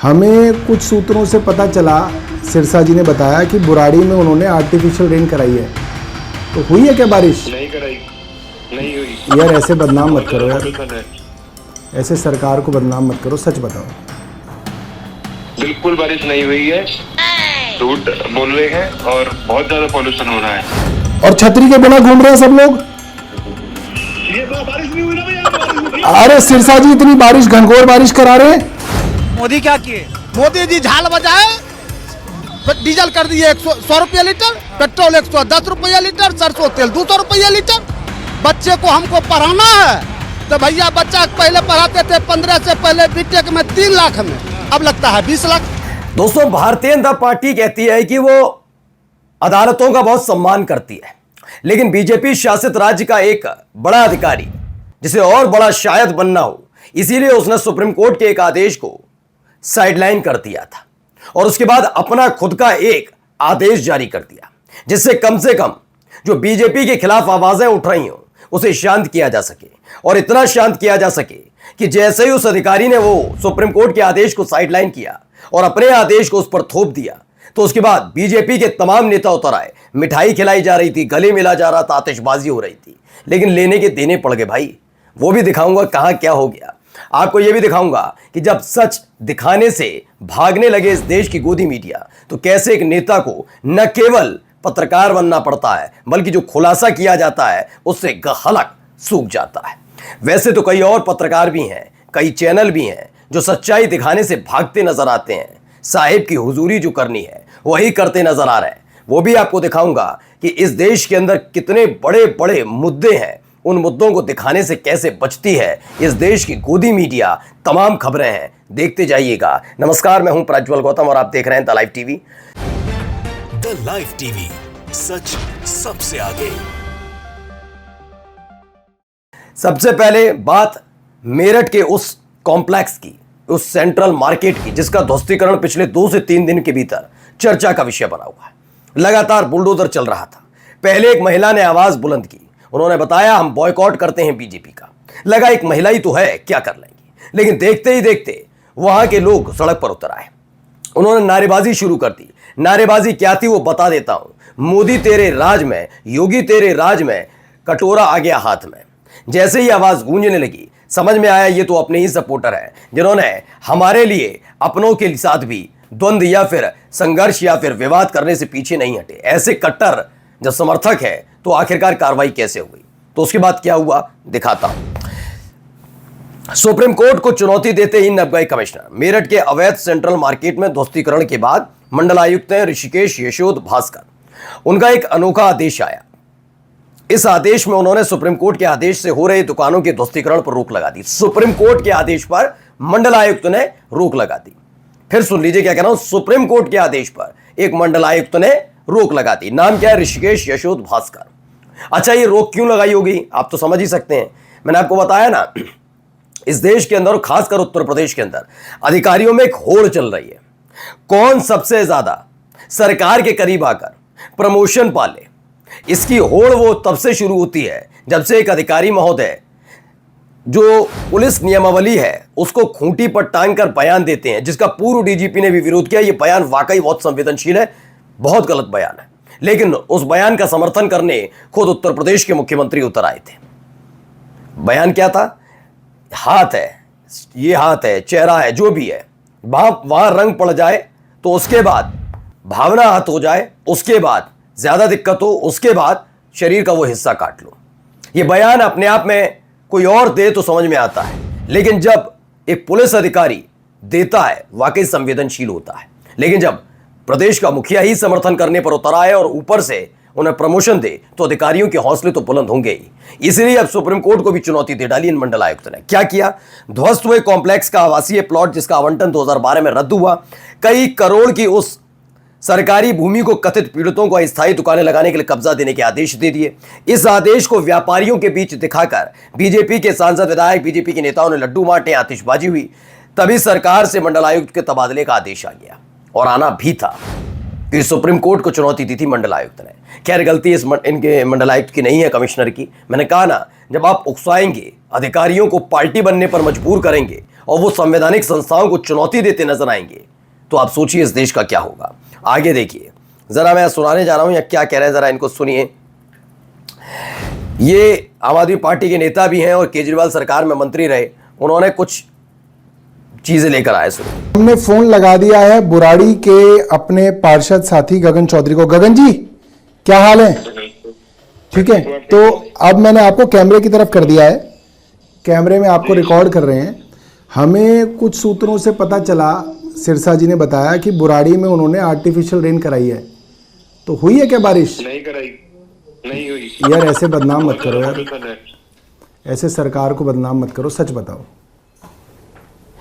हमें कुछ सूत्रों से पता चला, सिरसा जी ने बताया कि बुराड़ी में उन्होंने आर्टिफिशियल रेन कराई है। तो हुई है क्या बारिश? नहीं कराई, नहीं हुई यार ऐसे बदनाम मत करो यार, है। ऐसे सरकार को बदनाम मत करो, सच बताओ। बिल्कुल बारिश नहीं हुई है, झूठ बोल रहे हैं और बहुत ज्यादा पॉल्यूशन हो रहा है। और छतरी के बिना घूम रहे हैं सब लोग। ये तो बारिश नहीं हुई ना भैया। अरे सिरसा जी इतनी बारिश, घनघोर बारिश करा रहे हैं। मोदी क्या किए? मोदी जी झाल बजाए, डीजल कर दिए 100 रुपया लीटर, पेट्रोल 110 रुपया लीटर, सरसों तेल 200 रुपया लीटर। बच्चे को हमको पढ़ाना है तो भैया बच्चा पहले पढ़ाते थे 15 से पहले बीटेक में 3 लाख में, अब लगता है 20 लाख। दोस्तों, भारतीय जनता पार्टी कहती है कि वो अदालतों का बहुत सम्मान करती है, लेकिन बीजेपी शासित राज्य का एक बड़ा अधिकारी जिसे और बड़ा शायद बनना हो, इसीलिए उसने सुप्रीम कोर्ट के एक आदेश को साइडलाइन कर दिया था और उसके बाद अपना खुद का एक आदेश जारी कर दिया, जिससे कम से कम जो बीजेपी के खिलाफ आवाजें उठ रही हो उसे शांत किया जा सके। और इतना शांत किया जा सके कि जैसे ही उस अधिकारी ने वो सुप्रीम कोर्ट के आदेश को साइडलाइन किया और अपने आदेश को उस पर थोप दिया, तो उसके बाद बीजेपी के तमाम नेता उतर आए। मिठाई खिलाई जा रही थी, गले मिला जा रहा था, आतिशबाजी हो रही थी, लेकिन लेने के देने पड़ गए भाई। वो भी दिखाऊंगा कहां क्या हो गया। आपको यह भी दिखाऊंगा कि जब सच दिखाने से भागने लगे इस देश की गोदी मीडिया, तो कैसे एक नेता को न केवल पत्रकार बनना पड़ता है, बल्कि जो खुलासा किया जाता है उससे गहलक सूख जाता है। वैसे तो कई और पत्रकार भी हैं, कई चैनल भी हैं जो सच्चाई दिखाने से भागते नजर आते हैं। साहिब की हुजूरी जो करनी है वही करते नजर आ रहे हैं। वो भी आपको दिखाऊंगा कि इस देश के अंदर कितने बड़े बड़े मुद्दे हैं, उन मुद्दों को दिखाने से कैसे बचती है इस देश की गोदी मीडिया। तमाम खबरें हैं, देखते जाइएगा। नमस्कार, मैं हूं प्रज्वल गौतम और आप देख रहे हैं the live TV. The live TV, सच सबसे आगे। सबसे पहले बात मेरठ के उस कॉम्प्लेक्स की, उस सेंट्रल मार्केट की, जिसका ध्वस्तीकरण पिछले 2 से 3 दिन के भीतर चर्चा का विषय बना हुआ है। लगातार बुलडोजर चल रहा था। पहले एक महिला ने आवाज बुलंद की, उन्होंने बताया हम बॉयकॉट करते हैं बीजेपी का। लगा एक महिला ही तो है, क्या कर लेंगी, लेकिन देखते ही देखते वहां के लोग सड़क पर उतर आए। उन्होंने नारेबाजी शुरू कर दी। नारेबाजी क्या थी वो बता देता हूं। मोदी तेरे राज में, योगी तेरे राज में, कटोरा आ गया हाथ में। जैसे ही आवाज गूंजने लगी, समझ में आया ये तो अपने ही सपोर्टर हैं, जिन्होंने हमारे लिए अपनों के साथ भी द्वंद्व या फिर संघर्ष या फिर विवाद करने से पीछे नहीं हटे। ऐसे कट्टर जब समर्थक है तो आखिरकार कार्रवाई कैसे हुई? तो उसके बाद क्या हुआ दिखाता हूं। सुप्रीम कोर्ट को चुनौती देते ही नब गए कमिश्नर। मेरठ के अवैध सेंट्रल मार्केट में ध्वस्तीकरण के बाद मंडलायुक्त हैं ऋषिकेश यशोद भास्कर। उनका एक अनोखा आदेश आया। इस आदेश में उन्होंने सुप्रीम कोर्ट के आदेश से हो रहे दुकानों के ध्वस्तीकरण पर रोक लगा दी। सुप्रीम कोर्ट के आदेश पर मंडलायुक्त ने रोक लगा दी। फिर सुन लीजिए क्या कह रहा हूं। सुप्रीम कोर्ट के आदेश पर एक मंडलायुक्त ने रोक लगा दी। नाम क्या है? ऋषिकेश यशोद भास्कर। अच्छा, ये रोक क्यों लगाई होगी आप तो समझ ही सकते हैं। मैंने आपको बताया ना, इस देश के अंदर, खासकर उत्तर प्रदेश के अंदर, अधिकारियों में एक होड़ चल रही है। कौन सबसे ज्यादा सरकार के करीब आकर प्रमोशन पाले, इसकी होड़ वो तब से शुरू होती है जब से एक अधिकारी महोदय जो पुलिस नियमावली है उसको खूंटी पर टांग कर बयान देते हैं, जिसका पूर्व डीजीपी ने भी विरोध किया। ये बयान वाकई बहुत संवेदनशील है, बहुत गलत बयान है, लेकिन उस बयान का समर्थन करने खुद उत्तर प्रदेश के मुख्यमंत्री उतर आए थे। बयान क्या था? हाथ है, ये हाथ है, चेहरा है, जो भी है, वहां रंग पड़ जाए तो उसके बाद भावना हाथ हो जाए, उसके बाद ज्यादा दिक्कत हो, उसके बाद शरीर का वो हिस्सा काट लो। ये बयान अपने आप में कोई और दे तो समझ में आता है, लेकिन जब एक पुलिस अधिकारी देता है वाकई संवेदनशील होता है। लेकिन जब प्रदेश का मुखिया ही समर्थन करने पर उतर आए और ऊपर से उन्हें प्रमोशन दे, तो अधिकारियों के हौसले तो बुलंद होंगे ही। इसलिए अब सुप्रीम कोर्ट को भी चुनौती दे डाली इन मंडलायुक्त ने। क्या किया? ध्वस्त हुए कॉम्प्लेक्स का आवासीय प्लॉट, जिसका आवंटन 2012 में रद्द हुआ, कई करोड़ की उस सरकारी भूमि को कथित पीड़ितों को अस्थायी दुकानें लगाने के लिए कब्जा देने के आदेश दे दिए। इस आदेश को व्यापारियों के बीच दिखाकर बीजेपी के सांसद, विधायक, बीजेपी के नेताओं ने लड्डू बांटे, आतिशबाजी हुई। तभी सरकार से मंडलायुक्त के तबादले का आदेश आ गया, और आना भी था, क्योंकि सुप्रीम कोर्ट को चुनौती दी थी मंडलायुक्त ने। खैर, गलती इनके मंडलायुक्त की नहीं है, कमिश्नर की। मैंने कहा ना, जब आप उकसाएंगे, अधिकारियों को पार्टी बनने पर मजबूर करेंगे और वो संवैधानिक संस्थाओं को चुनौती देते नजर आएंगे तो आप सोचिए इस देश का क्या होगा। आगे देखिए, जरा मैं सुनाने जा रहा हूं या क्या कह रहे हैं, जरा इनको सुनिए। ये आम आदमी पार्टी के नेता भी हैं और केजरीवाल सरकार में मंत्री रहे, उन्होंने कुछ चीजें लेकर आए। सुनिए। हमने फोन लगा दिया है बुराड़ी के अपने पार्षद साथी गगन चौधरी को। गगन जी क्या हाल है? ठीक है, तो अब मैंने आपको कैमरे की तरफ कर दिया है, कैमरे में आपको रिकॉर्ड कर रहे हैं। हमें कुछ सूत्रों से पता चला, सिरसा जी ने बताया कि बुराड़ी में उन्होंने आर्टिफिशियल रेन कराई है, तो हुई है क्या बारिश? नहीं कराई, नहीं हुई यार ऐसे बदनाम मत करो यार, ऐसे सरकार को बदनाम मत करो, सच बताओ।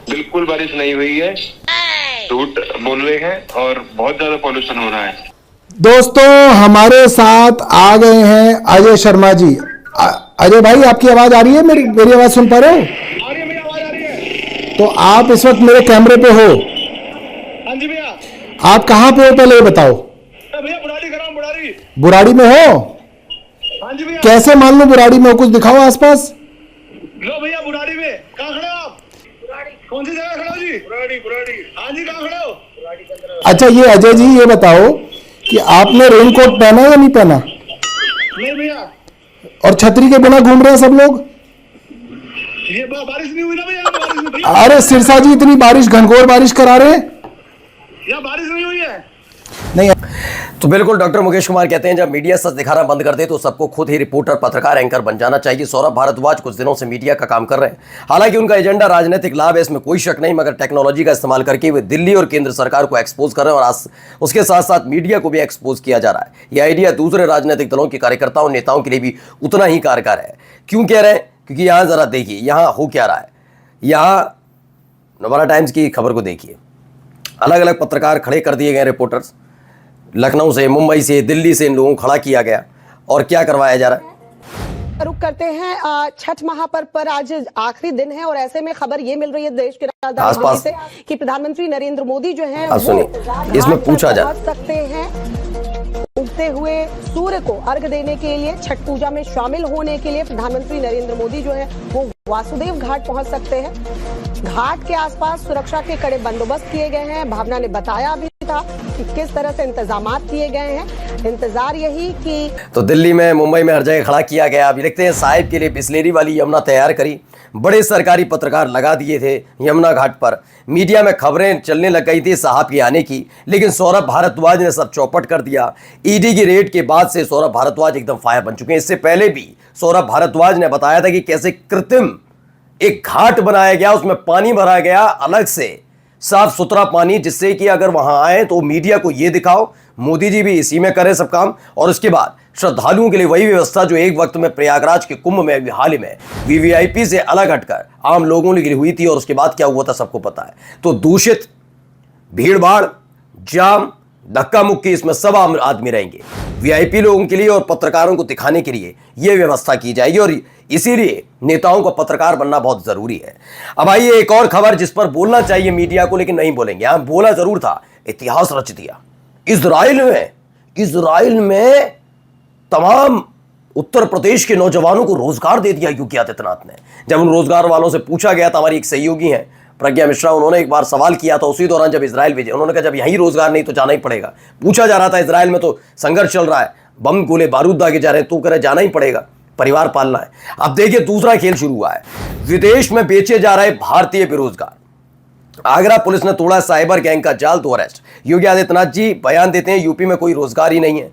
बिल्कुल बारिश नहीं हुई है, झूठ बोल रहे हैं और बहुत ज्यादा पॉल्यूशन हो रहा है। दोस्तों हमारे साथ आ गए हैं अजय शर्मा जी। अजय भाई आपकी आवाज आ रही है? मेरी आवाज सुन पा रहे हो? तो आप इस वक्त मेरे कैमरे पे हो? हाँ जी भैया। आप कहाँ पे हो पहले ये बताओ। भैया बुराड़ी कर रहा हूँ, बुराड़ी। बुराड़ी में हो? हाँ जी भैया। कैसे मान लो बुराड़ी में हो, कुछ दिखाओ आसपास। लो भैया बुराड़ी में। कहाँ खड़े हो आप? बुराड़ी। कौन सी जगह खड़े हो जी? बुराड़ी, बुराड़ी। हाँ जी, कहाँ खड़े हो? बुराड़ी के अंदर। अच्छा ये अजय जी ये बताओ कि आपने रेनकोट पहना या नहीं पहना? नहीं भैया। और छतरी के बिना घूम रहे हैं सब लोग। ये बारिश नहीं हुई ना भैया, बारिश नहीं भैया। अरे सिरसा जी इतनी बारिश, घनघोर बारिश करा रहे हैं। यहाँ बारिश नहीं हुई है। नहीं। तो बिल्कुल डॉक्टर मुकेश कुमार कहते हैं जब मीडिया सच दिखाना बंद कर दे तो सबको खुद ही रिपोर्टर, पत्रकार, एंकर बन जाना चाहिए। सौरभ भारद्वाज कुछ दिनों से मीडिया का काम कर रहे हैं, हालांकि उनका एजेंडा राजनीतिक लाभ है, इसमें कोई शक नहीं, मगर टेक्नोलॉजी का इस्तेमाल करके वे दिल्ली और केंद्र सरकार को एक्सपोज कर रहे हैं और उसके साथ साथ मीडिया को भी एक्सपोज किया जा रहा है। यह आइडिया दूसरे राजनीतिक दलों के कार्यकर्ताओं, नेताओं के लिए भी उतना ही कारगर है। क्यों कह रहे हैं? क्योंकि यहाँ जरा देखिए यहाँ हो क्या रहा है। यहाँ नवभारत टाइम्स की खबर को देखिए, अलग अलग पत्रकार खड़े कर दिए गए, रिपोर्टर्स लखनऊ से, मुंबई से, दिल्ली से इन लोगों को खड़ा किया गया और क्या करवाया जा रहा है। रुक करते हैं छठ महापर्व पर आज आखिरी दिन है और ऐसे में खबर ये मिल रही है देश के राजधानी दिल्ली से कि प्रधानमंत्री नरेंद्र मोदी जो है सुनिए इसमें पूछा जा सकते हैं उगते हुए सूर्य को अर्घ देने के लिए, छठ पूजा में शामिल होने के लिए प्रधानमंत्री नरेंद्र मोदी जो है वो वासुदेव घाट पहुंच सकते हैं। घाट के आसपास सुरक्षा के कड़े बंदोबस्त किए गए हैं। भावना ने बताया भी था कि किस तरह से इंतजामात किए गए हैं। इंतजार यही कि तो दिल्ली में, मुंबई में हर जगह खड़ा किया गया। अभी लिखते हैं साहिब के लिए बिस्लेरी वाली यमुना तैयार करी, बड़े सरकारी पत्रकार लगा दिए थे यमुना घाट पर। मीडिया में खबरें चलने लग गई थी साहब के आने की, लेकिन सौरभ भारद्वाज ने सब चौपट कर दिया। ईडी की रेड के बाद से सौरभ भारद्वाज एकदम फायर बन चुके हैं। इससे पहले भी सौरभ भारद्वाज ने बताया था कि कैसे कृत्रिम एक घाट बनाया गया, उसमें पानी भरा गया अलग से, साफ सुथरा पानी, जिससे कि अगर वहां आए तो मीडिया को यह दिखाओ, मोदी जी भी इसी में करें सब काम। और उसके बाद श्रद्धालुओं के लिए वही व्यवस्था जो एक वक्त में प्रयागराज के कुंभ में हाल ही में वीवीआईपी से अलग हटकर आम लोगों के लिए हुई थी। और उसके बाद क्या हुआ था सबको पता है। तो दूषित, भीड़ भाड़, जाम, धक्का मुक्की, इसमें सब आम आदमी रहेंगे। वीआईपी लोगों के लिए और पत्रकारों को दिखाने के लिए यह व्यवस्था की जाएगी और इसीलिए नेताओं को पत्रकार बनना बहुत जरूरी है। अब आइए एक और खबर जिस पर बोलना चाहिए मीडिया को, लेकिन नहीं बोलेंगे। यहां बोला जरूर था, इतिहास रच दिया। इजराइल में तमाम उत्तर प्रदेश के नौजवानों को रोजगार दे दिया योगी आदित्यनाथ ने। जब उन रोजगार वालों से पूछा गया था, हमारी एक सहयोगी हैं प्रज्ञा मिश्रा, उन्होंने एक बार सवाल किया था उसी दौरान जब इजराइल भेजे। उन्होंने कहा जब यहीं रोजगार नहीं तो जाना ही पड़ेगा। पूछा जा रहा था इजराइल में तो संघर्ष चल रहा है, बम गोले बारूद दागे जा रहे हैं, तो कह रहे जाना ही पड़ेगा, परिवार पालना है। अब देखिए दूसरा खेल शुरू हुआ है। विदेश में बेचे जा रहे भारतीय बेरोजगार। आगरा पुलिस ने तोड़ा साइबर गैंग का जाल, 2 अरेस्ट। योगी आदित्यनाथ जी बयान देते हैं यूपी में कोई रोजगार ही नहीं है।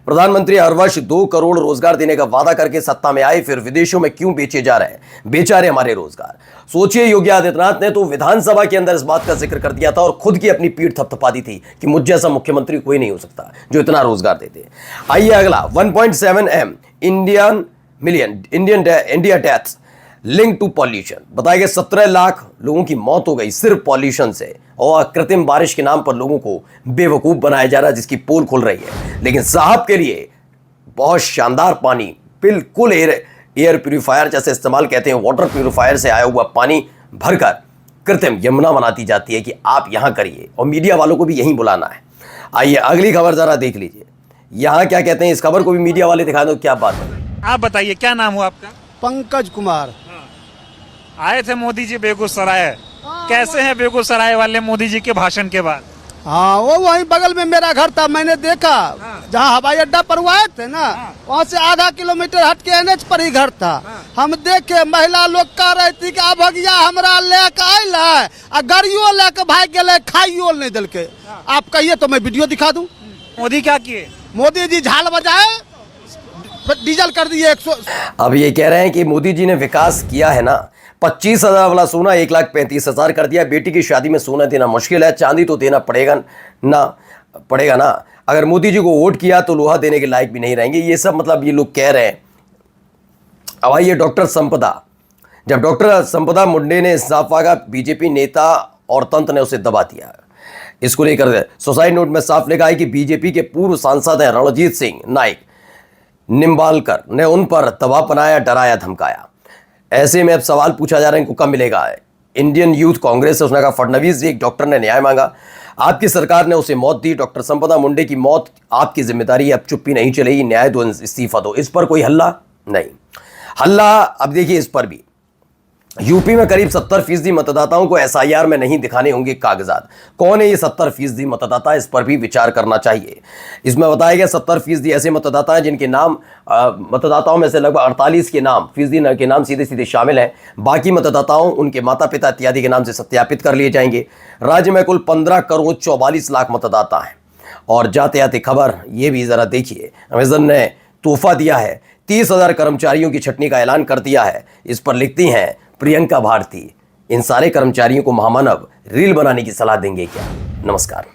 प्रधानमंत्री हर वर्ष 2 करोड़ रोजगार देने का वादा करके सत्ता में आए, फिर विदेशों में क्यों बेचे जा रहे हैं बेचारे हमारे रोजगार। सोचिए योगी आदित्यनाथ ने तो विधानसभा के अंदर इस बात का जिक्र कर दिया था और खुद की अपनी पीठ थपथपा दी थी कि मुझ जैसा मुख्यमंत्री कोई नहीं हो सकता जो इतना रोजगार देते। आइए अगला, 1.7 India deaths link to pollution. बताया गया 17 लाख लोगों की मौत हो गई सिर्फ पॉल्यूशन से, और कृत्रिम बारिश के नाम पर लोगों को बेवकूफ बनाया जा रहा है जिसकी पोल खुल रही है। लेकिन साहब के लिए बहुत शानदार पानी, बिल्कुल एयर प्यूरिफायर जैसे इस्तेमाल कहते हैं, वाटर प्यूरिफायर से आया हुआ पानी भरकर कृत्रिम यमुना बनाती जाती है कि आप यहां करिए, और मीडिया वालों को भी यहीं बुलाना है। आइए अगली खबर जरा देख लीजिए, यहां क्या कहते हैं। इस खबर को भी मीडिया वाले दिखा दो, क्या बात है। आप बताइए क्या नाम हुआ आपका? पंकज कुमार। आए थे मोदी जी बेगूसराय, कैसे हैं बेगूसराय वाले मोदी जी के भाषण के बाद? हाँ, वो वहीं बगल में मेरा घर था, मैंने देखा जहाँ हवाई अड्डा पर हुआ थे ना, वहाँ से आधा किलोमीटर हट के एनएच पर ही घर था। हम देखे महिला लोग कह रही थी कि अब भैया हमरा लेके आयल है, आ गाड़ियों लेके भाग गए, खाइयो नहीं दिल के। आप कहिए तो मैं वीडियो दिखा दूं। मोदी क्या किए? मोदी जी झाल बजाए, डीजल कर दिए 100। अब ये कह रहे हैं कि मोदी जी ने विकास किया है ना, 25,000 वाला सोना 1,35,000 कर दिया। बेटी की शादी में सोना देना मुश्किल है, चांदी तो देना पड़ेगा ना। अगर मोदी जी को वोट किया तो लोहा देने के लायक भी नहीं रहेंगे। ये सब मतलब ये लोग कह रहे हैं। अब आइए डॉक्टर संपदा, जब डॉक्टर संपदा मुंडे ने इंसाफ मांगा, बीजेपी नेता और तंत्र ने उसे दबा दिया। इसको लेकर सुसाइड नोट में साफ लिखा है कि बीजेपी के पूर्व सांसद हैं रणजीत सिंह नाइक निम्बालकर ने उन पर दबाव बनाया, डराया, धमकाया। ऐसे में अब सवाल पूछा जा रहा है इनको कब मिलेगा। इंडियन यूथ कांग्रेस से उसने कहा फडणवीस जी, एक डॉक्टर ने न्याय मांगा, आपकी सरकार ने उसे मौत दी। डॉक्टर संपदा मुंडे की मौत आपकी जिम्मेदारी है, अब चुप्पी नहीं चलेगी, न्याय दो, इस्तीफा दो। इस पर कोई हल्ला नहीं। हल्ला अब देखिए इस पर भी। यूपी में करीब 70% मतदाताओं को एसआईआर में नहीं दिखाने होंगे कागजात। कौन है ये 70% मतदाता, इस पर भी विचार करना चाहिए। इसमें बताया गया 70% ऐसे मतदाता हैं जिनके नाम मतदाताओं में से लगभग 48 के नाम के नाम सीधे सीधे शामिल हैं। बाकी मतदाताओं, उनके माता पिता इत्यादि के नाम से सत्यापित कर लिए जाएंगे। राज्य में कुल 15,44,00,000 मतदाता हैं। और जाते आते खबर ये भी जरा देखिए, अमेजन ने तोहफा दिया है, 30,000 कर्मचारियों की छटनी का ऐलान कर दिया है। इस पर लिखती हैं प्रियंका भारती, इन सारे कर्मचारियों को महामानव रील बनाने की सलाह देंगे क्या? नमस्कार।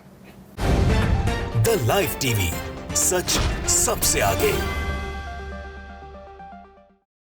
द लाइव टीवी, सच सबसे आगे।